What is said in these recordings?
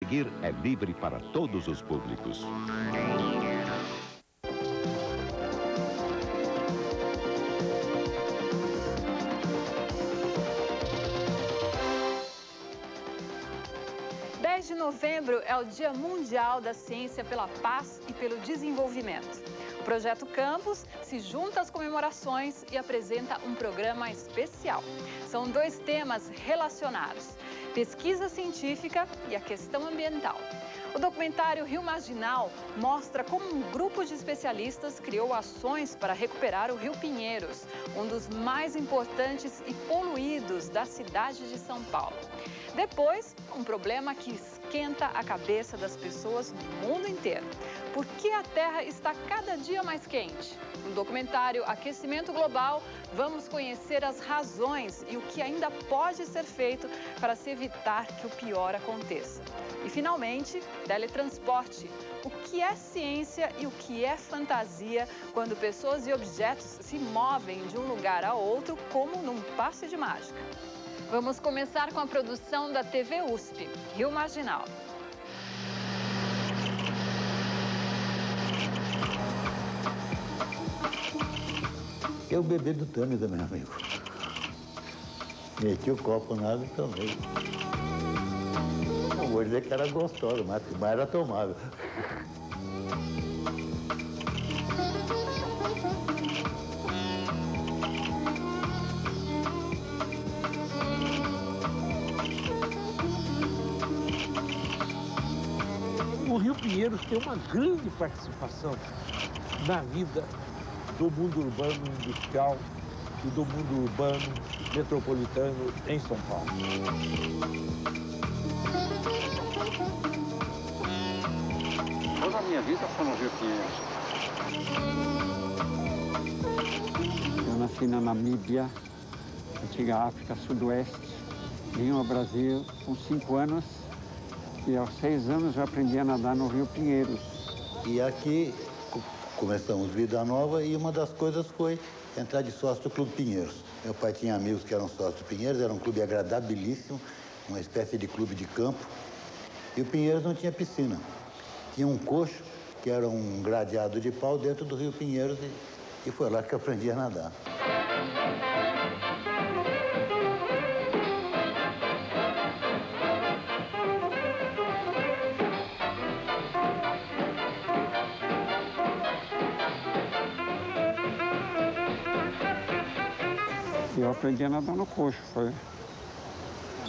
Seguir é livre para todos os públicos. De novembro é o Dia Mundial da Ciência pela Paz e pelo Desenvolvimento. O Projeto Campus se junta às comemorações e apresenta um programa especial. São dois temas relacionados: pesquisa científica e a questão ambiental. O documentário Rio Marginal mostra como um grupo de especialistas criou ações para recuperar o Rio Pinheiros, um dos mais importantes e poluídos da cidade de São Paulo. Depois, um problema que esquenta a cabeça das pessoas do mundo inteiro. Por que a Terra está cada dia mais quente? No documentário Aquecimento Global, vamos conhecer as razões e o que ainda pode ser feito para se evitar que o pior aconteça. E, finalmente, teletransporte. O que é ciência e o que é fantasia quando pessoas e objetos se movem de um lugar a outro como num passe de mágica? Vamos começar com a produção da TV USP, Rio Marginal. É o bebê do Tâmida, meu amigo. Meti o copo na água e tomei. Não vou dizer que era gostosa, mas era tomável. O Rio Pinheiros tem uma grande participação na vida do mundo urbano industrial e do mundo urbano metropolitano em São Paulo. Toda a minha vida foi no Rio Pinheiros. Eu nasci na Namíbia, antiga África Sudoeste. Vim ao Brasil com 5 anos e aos 6 anos eu aprendi a nadar no Rio Pinheiros. E aqui começamos vida nova e uma das coisas foi entrar de sócio do Clube Pinheiros. Meu pai tinha amigos que eram sócios do Pinheiros, era um clube agradabilíssimo, uma espécie de clube de campo. E o Pinheiros não tinha piscina. Tinha um coxo, que era um gradeado de pau dentro do Rio Pinheiros e foi lá que eu aprendi a nadar. Eu aprendi a nadar no coxo. Foi.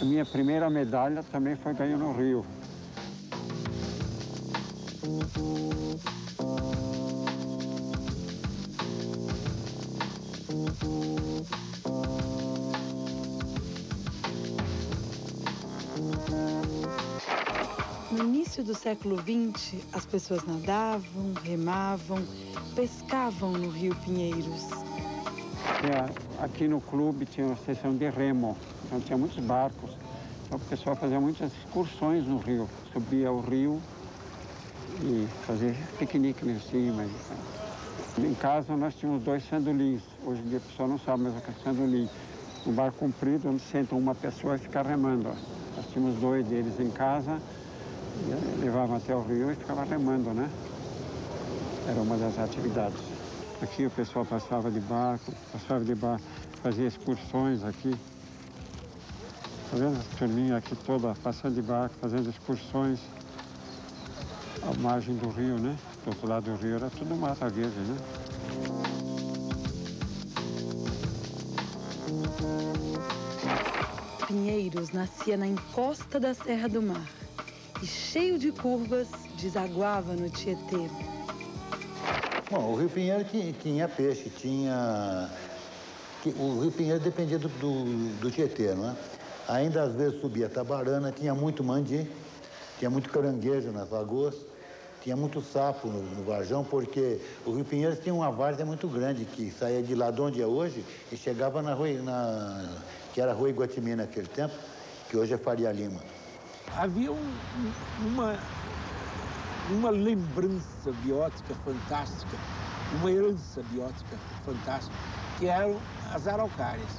A minha primeira medalha também foi ganhar no Rio. No início do século XX, as pessoas nadavam, remavam, pescavam no Rio Pinheiros. Aqui no clube tinha uma seção de remo, então tinha muitos barcos. Então o pessoal fazia muitas excursões no rio. Subia o rio e fazia piquenique lá em cima. Em casa nós tínhamos 2 sandolins. Hoje em dia o pessoal não sabe mais o que é sandolim. Um barco comprido onde senta uma pessoa e fica remando. Nós tínhamos 2 deles em casa, e levavam até o rio e ficava remando, né? Era uma das atividades. Aqui o pessoal passava de barco, fazia excursões aqui. Tá vendo a turminha aqui toda passando de barco, fazendo excursões à margem do rio, né? Do outro lado do rio era tudo mata verde, né? Pinheiros nascia na encosta da Serra do Mar e, cheio de curvas, desaguava no Tietê. Bom, o Rio Pinheiros tinha peixe, o Rio Pinheiros dependia do Tietê, não é? Ainda às vezes subia tabarana, tinha muito mandi, tinha muito caranguejo nas lagoas, tinha muito sapo no Varjão, porque o Rio Pinheiros tinha uma várzea muito grande que saía de lá de onde é hoje e chegava que era Rua Iguatimi naquele tempo, que hoje é Faria Lima. Havia uma lembrança biótica fantástica, uma herança biótica fantástica, que eram as araucárias.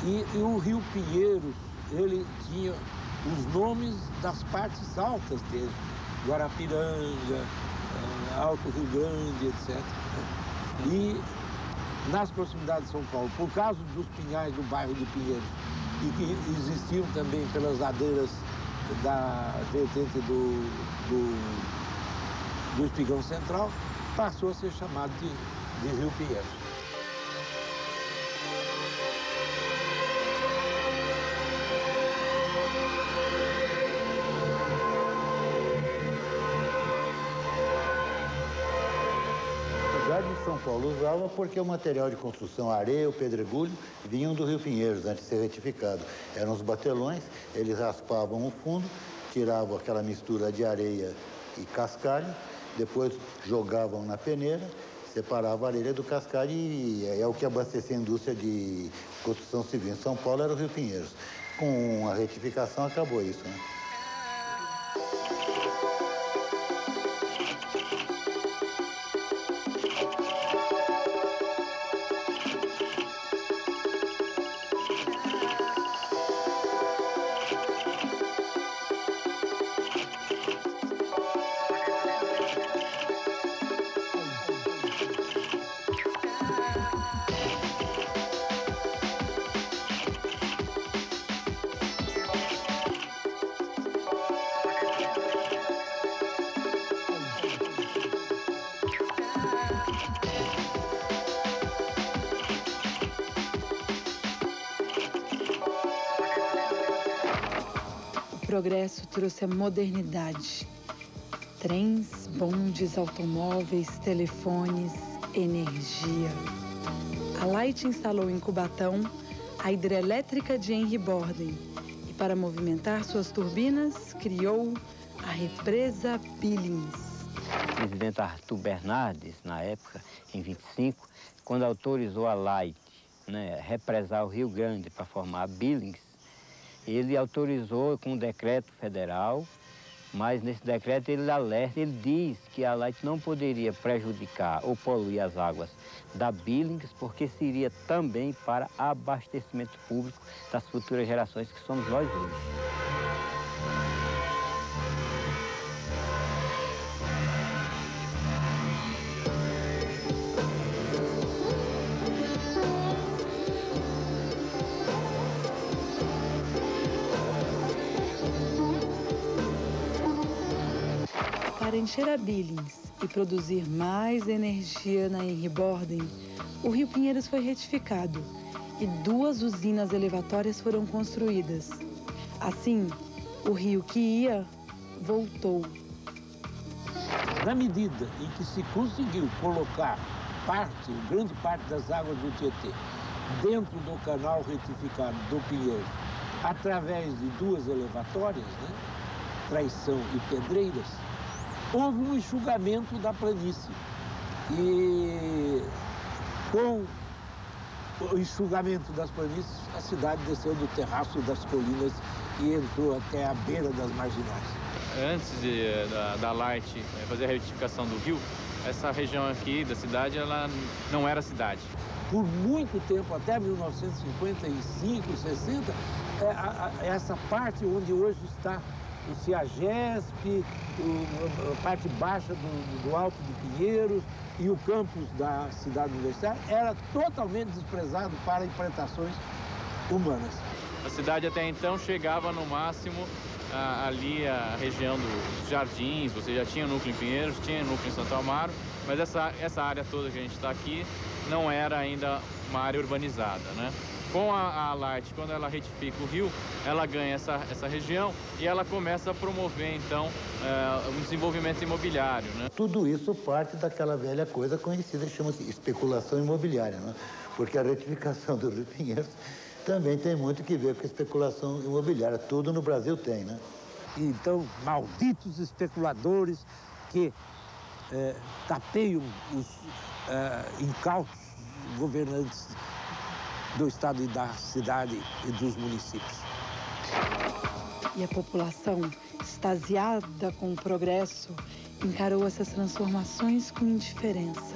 E o Rio Pinheiros, ele tinha os nomes das partes altas dele, Guarapiranga, Alto Rio Grande, etc. E nas proximidades de São Paulo, por causa dos pinhais do bairro de Pinheiros, e que existiam também pelas ladeiras da vertente do Espigão Central, passou a ser chamado de Rio Pinheiros. De São Paulo usava porque o material de construção, a areia, o pedregulho, vinham do Rio Pinheiros antes de ser retificado. Eram os batelões, eles raspavam o fundo, tiravam aquela mistura de areia e cascalho, depois jogavam na peneira, separavam a areia do cascalho e é o que abastecia a indústria de construção civil. Em São Paulo era o Rio Pinheiros. Com a retificação acabou isso, né? O progresso trouxe a modernidade. Trens, bondes, automóveis, telefones, energia. A Light instalou em Cubatão a hidrelétrica de Henry Borden e, para movimentar suas turbinas, criou a represa Billings. O presidente Arthur Bernardes, na época, em 25, quando autorizou a Light, represar o Rio Grande para formar a Billings, ele autorizou com um decreto federal, mas nesse decreto ele alerta, ele diz que a Light não poderia prejudicar ou poluir as águas da Billings, porque seria também para abastecimento público das futuras gerações que somos nós hoje. Para encher a Billings e produzir mais energia na Henry Borden, o Rio Pinheiros foi retificado e 2 usinas elevatórias foram construídas. Assim, o rio que ia, voltou. Na medida em que se conseguiu colocar grande parte das águas do Tietê dentro do canal retificado do Pinheiros, através de 2 elevatórias, Traição e Pedreiras, houve um enxugamento da planície. E com o enxugamento das planícies, a cidade desceu do terraço das colinas e entrou até a beira das marginais. Antes da Light fazer a retificação do rio, essa região aqui da cidade, ela não era cidade. Por muito tempo, até 1955, 60, essa parte onde hoje está o CIAGESP, a parte baixa do Alto de Pinheiros e o campus da cidade universitária era totalmente desprezado para implantações humanas. A cidade até então chegava no máximo ali a região dos Jardins, você já tinha núcleo em Pinheiros, tinha núcleo em Santo Amaro, mas essa área toda que a gente está aqui não era ainda uma área urbanizada, Com a Light, quando ela retifica o rio, ela ganha essa região e ela começa a promover, então, um desenvolvimento imobiliário, Tudo isso parte daquela velha coisa conhecida, chama-se especulação imobiliária, Porque a retificação do Rio Pinheiros também tem muito que ver com especulação imobiliária. Tudo no Brasil tem, Então, malditos especuladores que tapeiam os incautos governantes do estado e da cidade e dos municípios. E a população, extasiada com o progresso, encarou essas transformações com indiferença.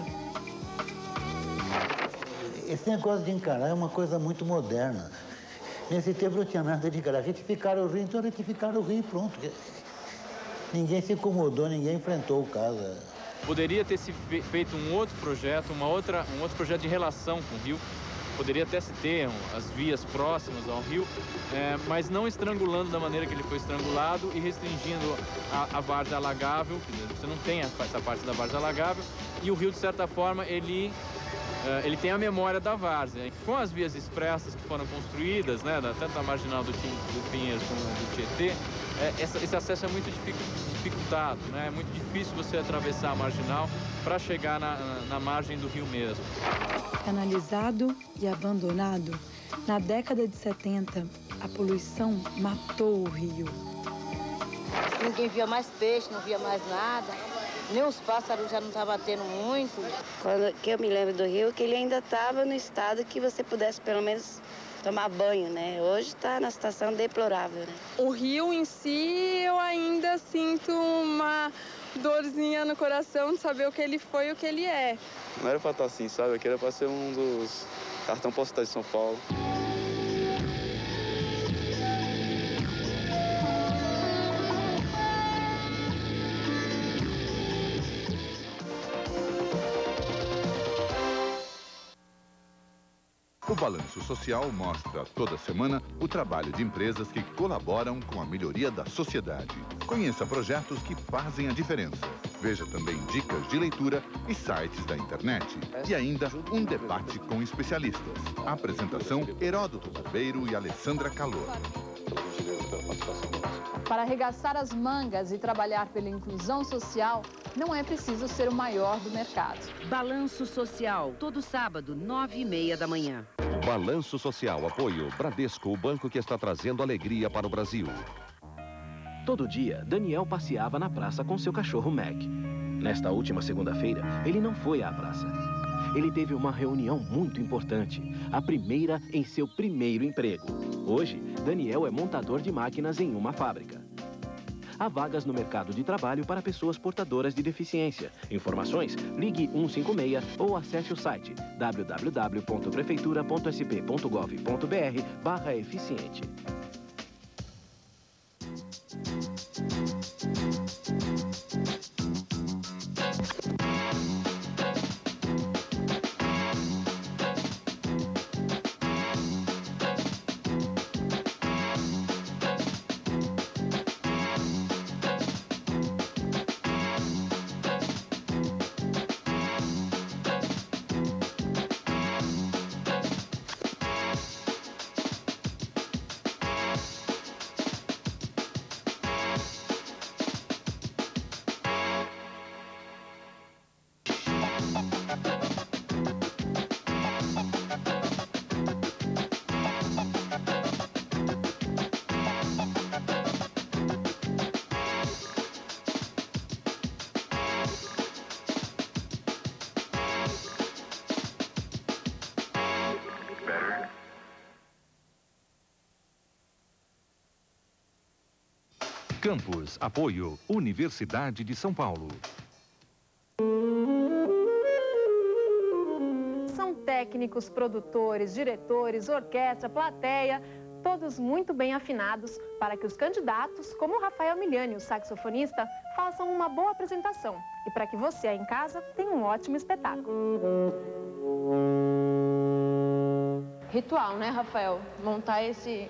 Esse negócio de encarar é uma coisa muito moderna. Nesse tempo não tinha nada de graça. Retificaram o rio, então retificaram o rio e pronto. Ninguém se incomodou, ninguém enfrentou o caso. Poderia ter se feito um outro projeto, um outro projeto de relação com o rio. Poderia até se ter as vias próximas ao rio, mas não estrangulando da maneira que ele foi estrangulado e restringindo a várzea alagável. Você não tem essa parte da várzea alagável. E o rio, de certa forma, ele tem a memória da várzea. Com as vias expressas que foram construídas, né, tanto da marginal do Pinheiros como do Tietê, esse acesso é muito dificultado, né? É muito difícil você atravessar a marginal para chegar na margem do rio mesmo. Canalizado e abandonado, na década de 70, a poluição matou o rio. Ninguém via mais peixe, não via mais nada. Nem os pássaros já não estavam batendo muito. Quando que eu me lembro do rio, que ele ainda estava no estado que você pudesse pelo menos tomar banho, né? Hoje está na situação deplorável, né? O rio em si, eu ainda sinto uma dorzinha no coração de saber o que ele foi e o que ele é. Não era pra estar assim, sabe? Aqui era pra ser um dos cartões postais de São Paulo. O Balanço Social mostra toda semana o trabalho de empresas que colaboram com a melhoria da sociedade. Conheça projetos que fazem a diferença. Veja também dicas de leitura e sites da internet. E ainda um debate com especialistas. A apresentação, Heródoto Barbeiro e Alessandra Calor. Para arregaçar as mangas e trabalhar pela inclusão social, não é preciso ser o maior do mercado. Balanço Social, todo sábado, 9h30 da manhã. Balanço Social, apoio Bradesco, o banco que está trazendo alegria para o Brasil. Todo dia, Daniel passeava na praça com seu cachorro Mac. Nesta última segunda-feira, ele não foi à praça. Ele teve uma reunião muito importante, a primeira em seu primeiro emprego. Hoje, Daniel é montador de máquinas em uma fábrica. Há vagas no mercado de trabalho para pessoas portadoras de deficiência. Informações? Ligue 156 ou acesse o site www.prefeitura.sp.gov.br/eficiente. Campus, apoio, Universidade de São Paulo. São técnicos, produtores, diretores, orquestra, plateia, todos muito bem afinados para que os candidatos, como o Rafael Miliani, o saxofonista, façam uma boa apresentação e para que você aí em casa tenha um ótimo espetáculo. Ritual, né, Rafael? Montar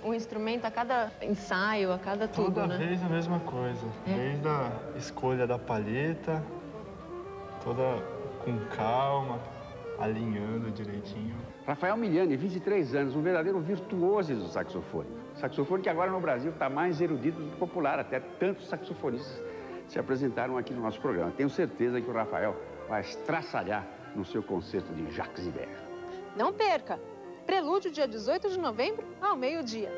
um instrumento a cada ensaio, a cada tudo, Toda né? vez a mesma coisa. Desde a escolha da palheta, toda com calma, alinhando direitinho. Rafael Miliani, 23 anos, um verdadeiro virtuoso do saxofone. Saxofone que agora no Brasil está mais erudito do que popular, até tantos saxofonistas se apresentaram aqui no nosso programa. Tenho certeza que o Rafael vai estraçalhar no seu concerto de Jacques Ibert. Não perca! Prelúdio, dia 18 de novembro, ao meio-dia.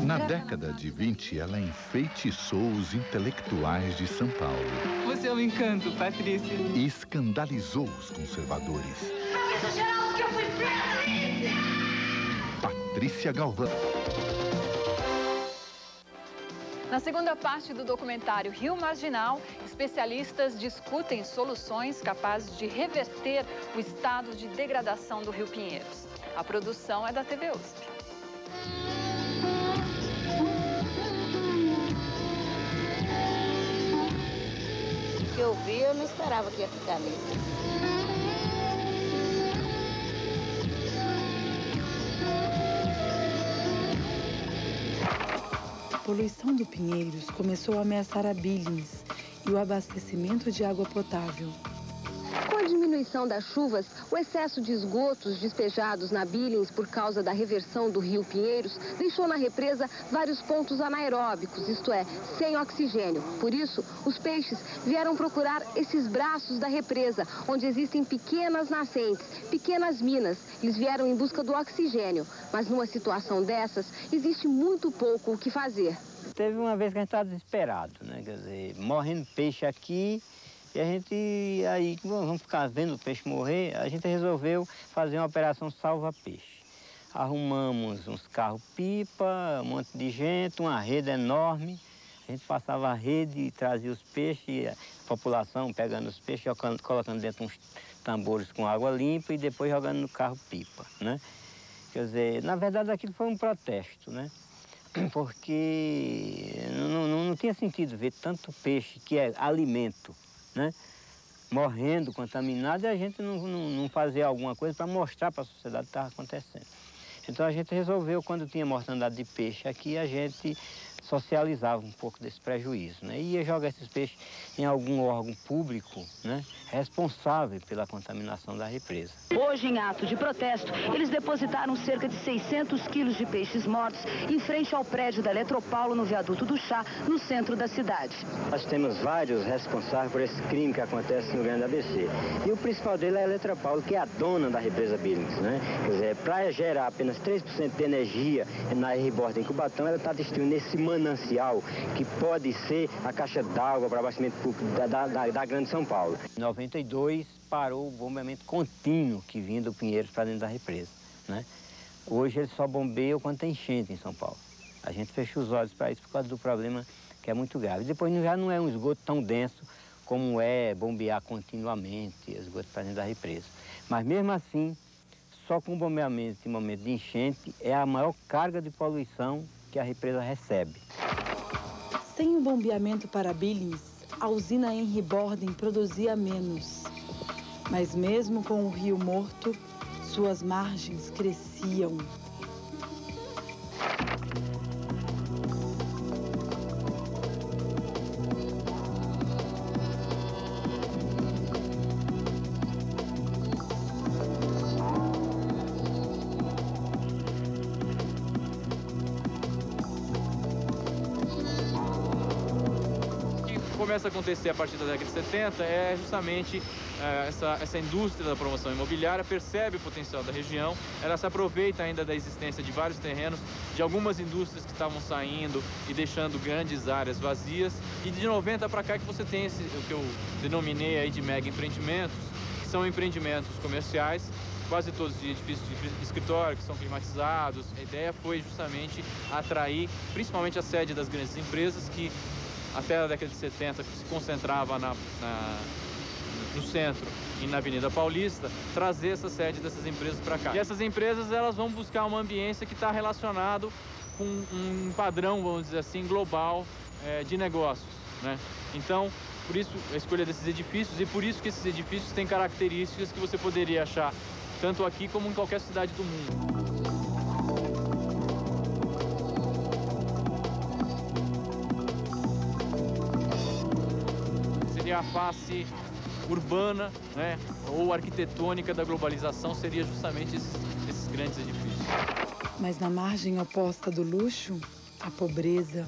Na década de 20, ela enfeitiçou os intelectuais de São Paulo. Você é um encanto, Patrícia. E escandalizou os conservadores. Avisa geral que eu fui presa! Patrícia Galvão. Na segunda parte do documentário Rio Marginal, especialistas discutem soluções capazes de reverter o estado de degradação do Rio Pinheiros. A produção é da TV USP. O que eu vi, eu não esperava que ia ficar nisso. A poluição do Pinheiros começou a ameaçar a Billings e o abastecimento de água potável. Com a diminuição das chuvas, o excesso de esgotos despejados na Billings por causa da reversão do rio Pinheiros deixou na represa vários pontos anaeróbicos, isto é, sem oxigênio. Por isso, os peixes vieram procurar esses braços da represa, onde existem pequenas nascentes, pequenas minas. Eles vieram em busca do oxigênio, mas numa situação dessas, existe muito pouco o que fazer. Teve uma vez que a gente estava desesperado, né? Quer dizer, morrendo peixe aqui. E a gente, aí, vamos ficar vendo o peixe morrer, a gente resolveu fazer uma operação salva-peixe. Arrumamos uns carros-pipa, um monte de gente, uma rede enorme. A gente passava a rede e trazia os peixes, e a população pegando os peixes, colocando dentro uns tambores com água limpa e depois jogando no carro-pipa, né? Quer dizer, na verdade aquilo foi um protesto, né? Porque não tinha sentido ver tanto peixe, que é alimento, né, morrendo, contaminado, e a gente não fazer alguma coisa para mostrar para a sociedade o que estava acontecendo. Então a gente resolveu, quando tinha mortandade de peixe aqui, a gente socializava um pouco desse prejuízo, né? Ia jogar esses peixes em algum órgão público, né, responsável pela contaminação da represa. Hoje, em ato de protesto, eles depositaram cerca de 600 quilos de peixes mortos em frente ao prédio da Eletropaulo, no viaduto do Chá, no centro da cidade. Nós temos vários responsáveis por esse crime que acontece no Grande ABC. E o principal dele é a Eletropaulo, que é a dona da represa Billings, né? Quer dizer, para gerar apenas 3% de energia na R-Borda em Cubatão, ela está destruindo esse manancial que pode ser a caixa d'água para abastecimento público da Grande São Paulo. Em 92 parou o bombeamento contínuo que vinha do Pinheiros para dentro da represa, né? Hoje ele só bombeia quando tem enchente em São Paulo. A gente fecha os olhos para isso por causa do problema que é muito grave. Depois já não é um esgoto tão denso como é bombear continuamente esgoto para dentro da represa. Mas mesmo assim, só com o bombeamento em momento de enchente é a maior carga de poluição que a represa recebe. Sem o bombeamento para Billings, a usina Henry Borden produzia menos. Mas mesmo com o rio morto, suas margens cresciam. Começa a acontecer a partir da década de 70 é justamente essa indústria da promoção imobiliária percebe o potencial da região, ela se aproveita ainda da existência de vários terrenos, de algumas indústrias que estavam saindo e deixando grandes áreas vazias, e de 90 para cá que você tem o que eu denominei aí de mega empreendimentos, que são empreendimentos comerciais, quase todos de edifícios de escritório que são climatizados. A ideia foi justamente atrair principalmente a sede das grandes empresas que até a década de 70 se concentrava no centro e na Avenida Paulista, trazer essa sede dessas empresas para cá. E essas empresas elas vão buscar uma ambiência que está relacionado com um padrão, vamos dizer assim, global de negócios, né? Então, por isso a escolha desses edifícios e por isso que esses edifícios têm características que você poderia achar tanto aqui como em qualquer cidade do mundo. A face urbana, né, ou arquitetônica da globalização seria justamente esses grandes edifícios. Mas na margem oposta do luxo, a pobreza.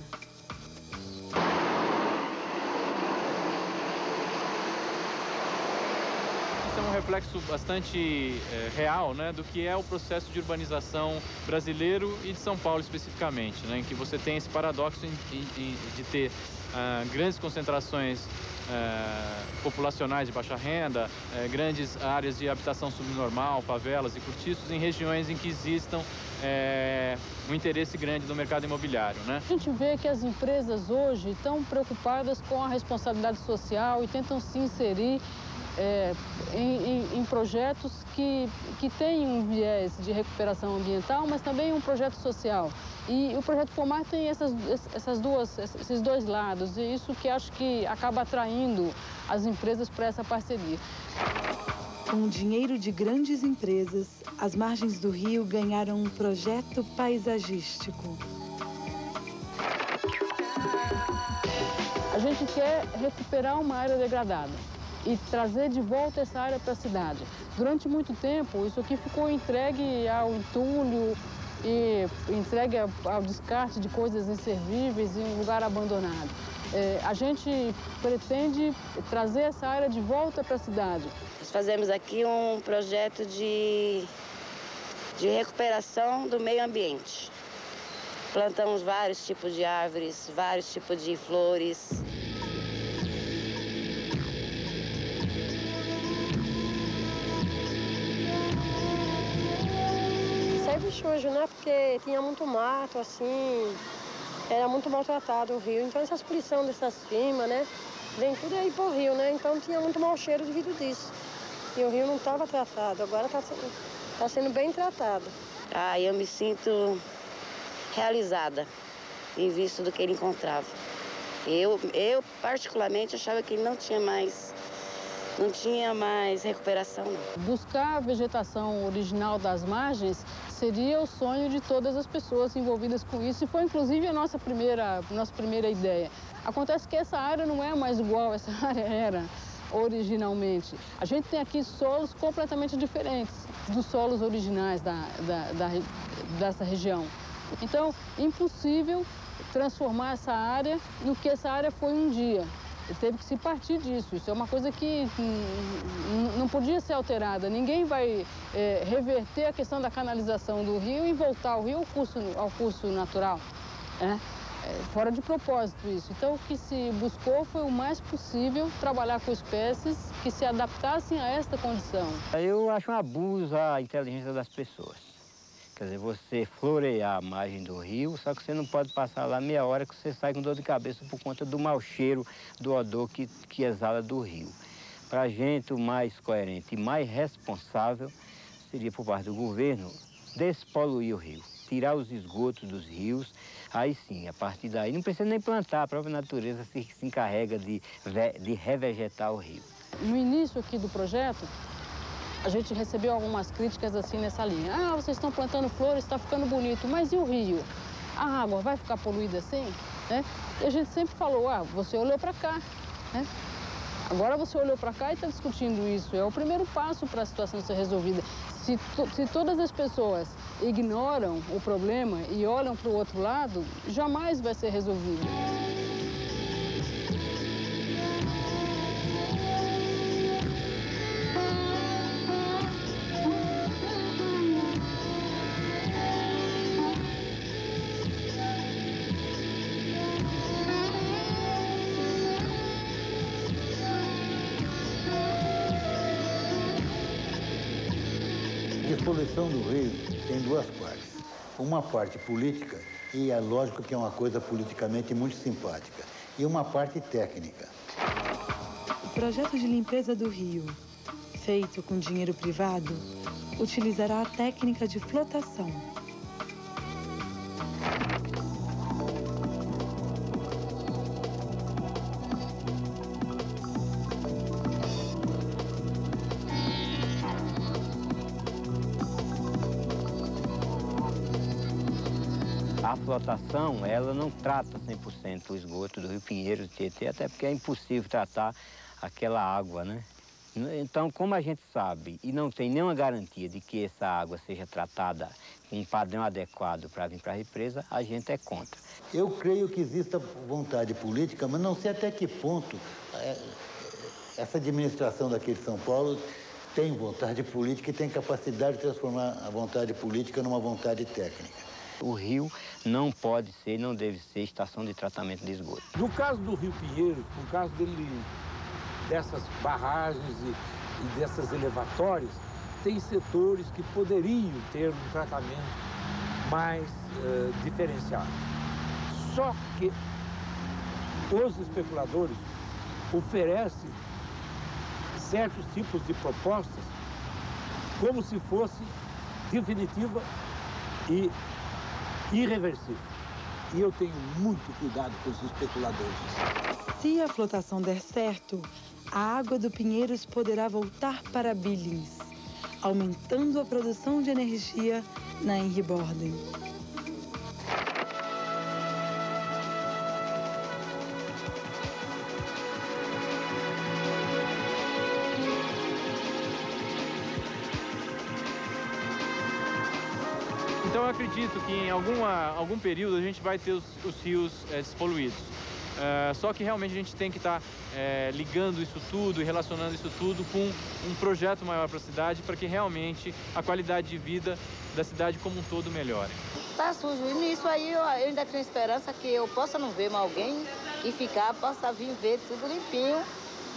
Isso é um reflexo bastante real, né, do que é o processo de urbanização brasileiro e de São Paulo especificamente, né, em que você tem esse paradoxo de ter grandes concentrações populacionais de baixa renda, grandes áreas de habitação subnormal, favelas e cortiços em regiões em que existam um interesse grande do mercado imobiliário, né? A gente vê que as empresas hoje estão preocupadas com a responsabilidade social e tentam se inserir em projetos que têm um viés de recuperação ambiental, mas também um projeto social. E o Projeto Pomar tem esses dois lados, e isso que acho que acaba atraindo as empresas para essa parceria. Com o dinheiro de grandes empresas, as margens do rio ganharam um projeto paisagístico. A gente quer recuperar uma área degradada e trazer de volta essa área para a cidade. Durante muito tempo, isso aqui ficou entregue ao entulho e entregue ao descarte de coisas inservíveis em um lugar abandonado. A gente pretende trazer essa área de volta para a cidade. Nós fazemos aqui um projeto de recuperação do meio ambiente. Plantamos vários tipos de árvores, vários tipos de flores. Sempre sujo, né? Porque tinha muito mato, assim, era muito maltratado o rio. Então essas poluições dessas firmas, né? Vem tudo aí pro rio, né? Então tinha muito mau cheiro devido disso. E o rio não estava tratado, agora está sendo bem tratado. Eu me sinto realizada em vista do que ele encontrava. Eu particularmente achava que ele não tinha mais recuperação, não. Buscar a vegetação original das margens seria o sonho de todas as pessoas envolvidas com isso, e foi inclusive a nossa primeira ideia. Acontece que essa área não é mais igual essa área era originalmente. A gente tem aqui solos completamente diferentes dos solos originais dessa região. Então, impossível transformar essa área no que essa área foi um dia. Teve que se partir disso. Isso é uma coisa que não podia ser alterada. Ninguém vai reverter a questão da canalização do rio e voltar o rio ao curso natural. Fora de propósito isso. Então, o que se buscou foi o mais possível trabalhar com espécies que se adaptassem a esta condição. Eu acho um abuso a inteligência das pessoas. Quer dizer, você florear a margem do rio, só que você não pode passar lá meia hora que você sai com dor de cabeça por conta do mau cheiro, do odor que exala do rio. Para a gente, o mais coerente e mais responsável seria, por parte do governo, despoluir o rio, tirar os esgotos dos rios. Aí sim, a partir daí, não precisa nem plantar, a própria natureza se encarrega de revegetar o rio. No início aqui do projeto, a gente recebeu algumas críticas assim nessa linha. Vocês estão plantando flores, está ficando bonito, mas e o rio? A água vai ficar poluída assim? E a gente sempre falou, você olhou para cá, né? Agora você olhou para cá e está discutindo isso. É o primeiro passo para a situação ser resolvida. Se todas as pessoas ignoram o problema e olham para o outro lado, jamais vai ser resolvido. A poluição do rio tem duas partes. Uma parte política, e é lógico que é uma coisa politicamente muito simpática, e uma parte técnica. O projeto de limpeza do rio, feito com dinheiro privado, utilizará a técnica de flotação. A flotação, ela não trata 100% o esgoto do Rio Pinheiros, do Tietê, até porque é impossível tratar aquela água, né? Então, como a gente sabe e não tem nenhuma garantia de que essa água seja tratada com um padrão adequado para vir para a represa, a gente é contra. Eu creio que exista vontade política, mas não sei até que ponto essa administração daqui de São Paulo tem vontade política e tem capacidade de transformar a vontade política numa vontade técnica. O rio não pode ser, não deve ser estação de tratamento de esgoto. No caso do Rio Pinheiros, no caso dessas barragens e dessas elevatórias, tem setores que poderiam ter um tratamento mais diferenciado. Só que os especuladores oferecem certos tipos de propostas como se fosse definitiva e irreversível. E eu tenho muito cuidado com os especuladores. Se a flotação der certo, a água do Pinheiros poderá voltar para Billings, aumentando a produção de energia na Henry Borden. Então eu acredito que em algum período a gente vai ter os rios despoluídos. Só que realmente a gente tem que estar ligando isso tudo e relacionando isso tudo com um projeto maior para a cidade, para que realmente a qualidade de vida da cidade como um todo melhore. Tá sujo, e nisso aí eu ainda tenho esperança que eu possa não ver mais alguém e possa vir ver tudo limpinho,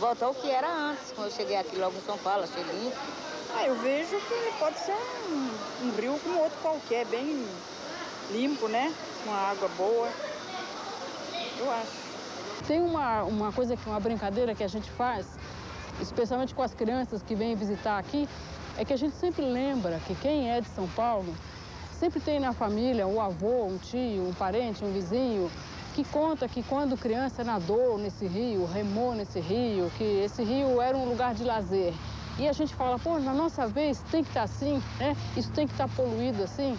voltar ao que era antes. Quando eu cheguei aqui logo em São Paulo, achei limpo. Eu vejo que pode ser um rio como outro qualquer, bem limpo, né? Com água boa, eu acho. Tem uma coisa, uma brincadeira que a gente faz, especialmente com as crianças que vêm visitar aqui, é que a gente sempre lembra que quem é de São Paulo sempre tem na família um avô, um tio, um parente, um vizinho, que conta que quando criança nadou nesse rio, remou nesse rio, que esse rio era um lugar de lazer. E a gente fala, pô, na nossa vez tem que estar assim, né? Isso tem que estar poluído assim.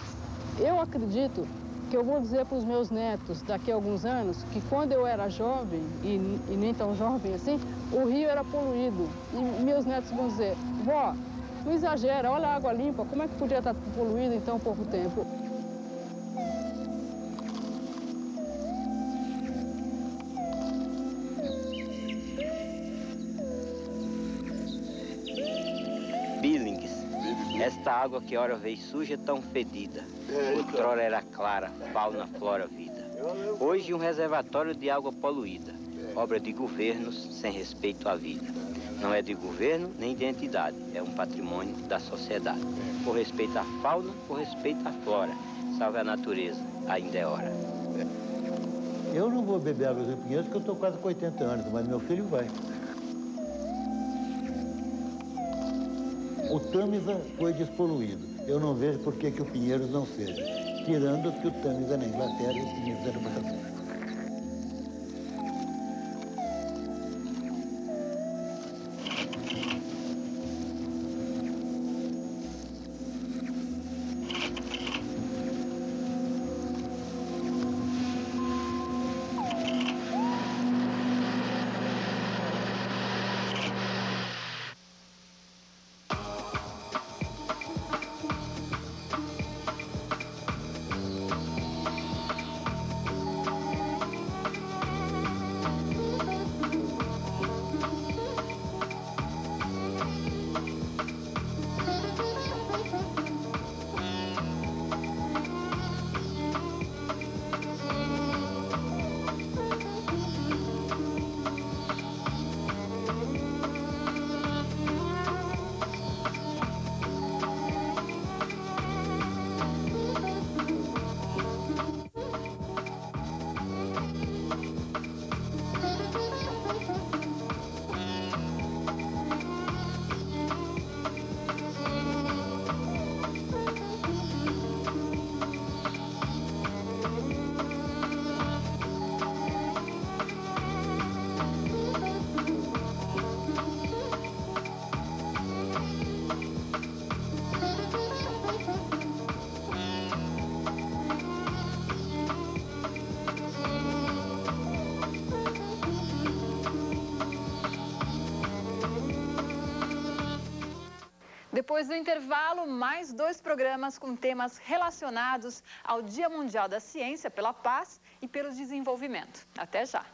Eu acredito que eu vou dizer para os meus netos daqui a alguns anos que quando eu era jovem, e nem tão jovem assim, o rio era poluído. E meus netos vão dizer, vó, não exagera, olha a água limpa, como é que podia estar poluído em tão pouco tempo? Billings, esta água que ora vez suja tão fedida, outrora era clara, fauna, flora, vida. Hoje um reservatório de água poluída, obra de governos sem respeito à vida. Não é de governo nem de entidade, é um patrimônio da sociedade. Por respeito à fauna, por respeito à flora, salve a natureza, ainda é hora. Eu não vou beber água do Rio Pinheiros porque eu estou quase com 80 anos, mas meu filho vai. O Tâmisa foi despoluído. Eu não vejo por que o Pinheiros não seja. Tirando que o Tâmisa é na Inglaterra e o Pinheiros é no Brasil. Depois do intervalo, mais 2 programas com temas relacionados ao Dia Mundial da Ciência pela Paz e pelo Desenvolvimento. Até já!